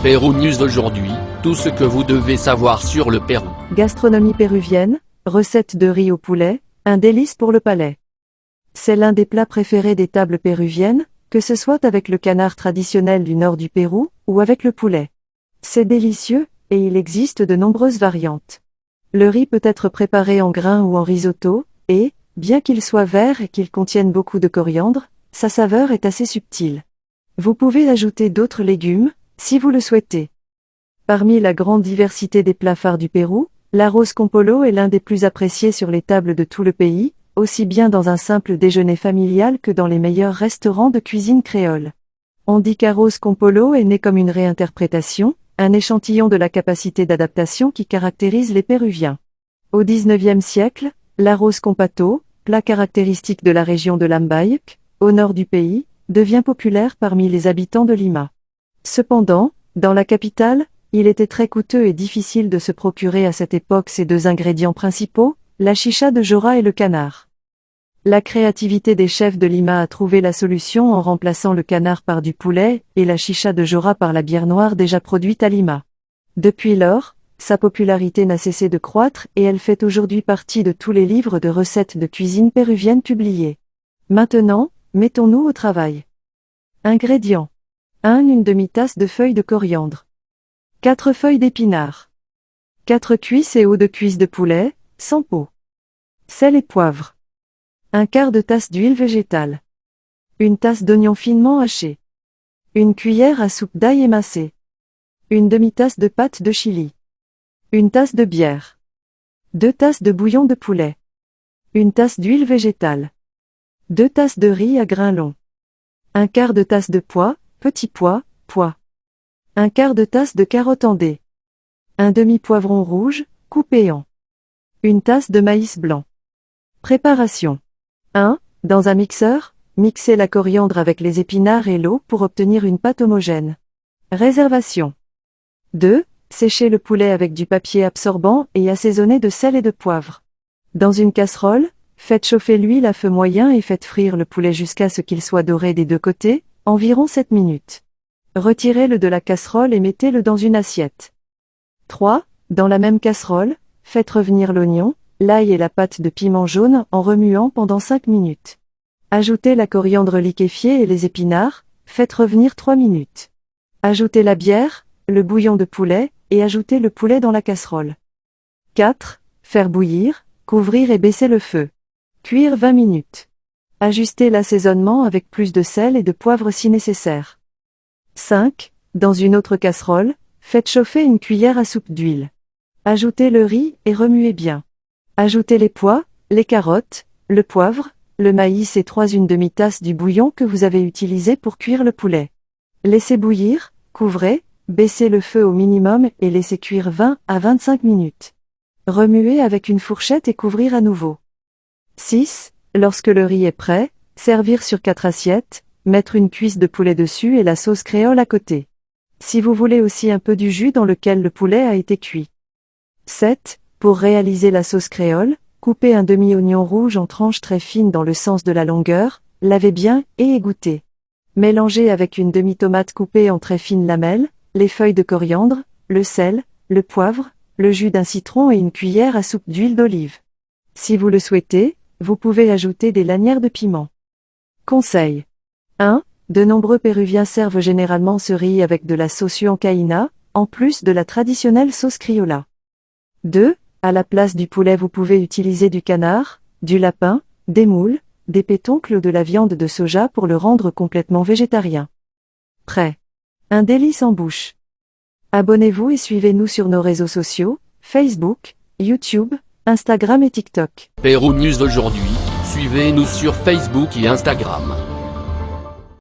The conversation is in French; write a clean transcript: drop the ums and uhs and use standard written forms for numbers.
Pérou News aujourd'hui, tout ce que vous devez savoir sur le Pérou. Gastronomie péruvienne, recette de riz au poulet, un délice pour le palais. C'est l'un des plats préférés des tables péruviennes, que ce soit avec le canard traditionnel du nord du Pérou, ou avec le poulet. C'est délicieux, et il existe de nombreuses variantes. Le riz peut être préparé en grains ou en risotto, et, bien qu'il soit vert et qu'il contienne beaucoup de coriandre, sa saveur est assez subtile. Vous pouvez ajouter d'autres légumes, si vous le souhaitez. Parmi la grande diversité des plats phares du Pérou, l'arroz con polo est l'un des plus appréciés sur les tables de tout le pays, aussi bien dans un simple déjeuner familial que dans les meilleurs restaurants de cuisine créole. On dit qu'arroz con polo est né comme une réinterprétation, un échantillon de la capacité d'adaptation qui caractérise les Péruviens. Au XIXe siècle, l'arroz con pato, plat caractéristique de la région de Lambayeque, au nord du pays, devient populaire parmi les habitants de Lima. Cependant, dans la capitale, il était très coûteux et difficile de se procurer à cette époque ces deux ingrédients principaux, la chicha de jora et le canard. La créativité des chefs de Lima a trouvé la solution en remplaçant le canard par du poulet et la chicha de jora par la bière noire déjà produite à Lima. Depuis lors, sa popularité n'a cessé de croître et elle fait aujourd'hui partie de tous les livres de recettes de cuisine péruvienne publiés. Maintenant, mettons-nous au travail. Ingrédients. 1. Une demi-tasse de feuilles de coriandre. 4 feuilles d'épinards. 4 cuisses et os de cuisse de poulet, sans peau. Sel et poivre. 1/4 de tasse d'huile végétale. 1 tasse d'oignon finement haché. 1 cuillère à soupe d'ail émincé. 1 demi-tasse de pâte de chili. 1 tasse de bière. 2 tasses de bouillon de poulet. 1 tasse d'huile végétale. 2 tasses de riz à grains longs. 1/4 de tasse de pois, petit pois, pois. 1/4 de tasse de carottes en dés. 1 demi-poivron rouge, coupé en. 1 tasse de maïs blanc. Préparation. 1. Dans un mixeur, mixez la coriandre avec les épinards et l'eau pour obtenir une pâte homogène. Réservation. 2. Séchez le poulet avec du papier absorbant et assaisonnez de sel et de poivre. Dans une casserole, faites chauffer l'huile à feu moyen et faites frire le poulet jusqu'à ce qu'il soit doré des deux côtés, environ 7 minutes. Retirez-le de la casserole et mettez-le dans une assiette. 3. Dans la même casserole, faites revenir l'oignon, l'ail et la pâte de piment jaune en remuant pendant 5 minutes. Ajoutez la coriandre liquéfiée et les épinards, faites revenir 3 minutes. Ajoutez la bière, le bouillon de poulet, et ajoutez le poulet dans la casserole. 4. Faire bouillir, couvrir et baisser le feu. Cuire 20 minutes. Ajustez l'assaisonnement avec plus de sel et de poivre si nécessaire. 5. Dans une autre casserole, faites chauffer une cuillère à soupe d'huile. Ajoutez le riz et remuez bien. Ajoutez les pois, les carottes, le poivre, le maïs et 1 demi-tasse du bouillon que vous avez utilisé pour cuire le poulet. Laissez bouillir, couvrez, baissez le feu au minimum et laissez cuire 20 à 25 minutes. Remuez avec une fourchette et couvrir à nouveau. 6. Lorsque le riz est prêt, servir sur 4 assiettes, mettre une cuisse de poulet dessus et la sauce créole à côté. Si vous voulez aussi un peu du jus dans lequel le poulet a été cuit. 7. Pour réaliser la sauce créole, coupez un demi-oignon rouge en tranches très fines dans le sens de la longueur, lavez bien et égouttez. Mélangez avec une demi-tomate coupée en très fines lamelles, les feuilles de coriandre, le sel, le poivre, le jus d'un citron et une cuillère à soupe d'huile d'olive. Si vous le souhaitez, vous pouvez ajouter des lanières de piment. Conseil. 1. De nombreux Péruviens servent généralement ce riz avec de la sauce huancaïna, en plus de la traditionnelle sauce criolla. 2. À la place du poulet vous pouvez utiliser du canard, du lapin, des moules, des pétoncles ou de la viande de soja pour le rendre complètement végétarien. Prêt. Un délice en bouche. Abonnez-vous et suivez-nous sur nos réseaux sociaux, Facebook, YouTube, Instagram et TikTok. Pérou News aujourd'hui, suivez-nous sur Facebook et Instagram.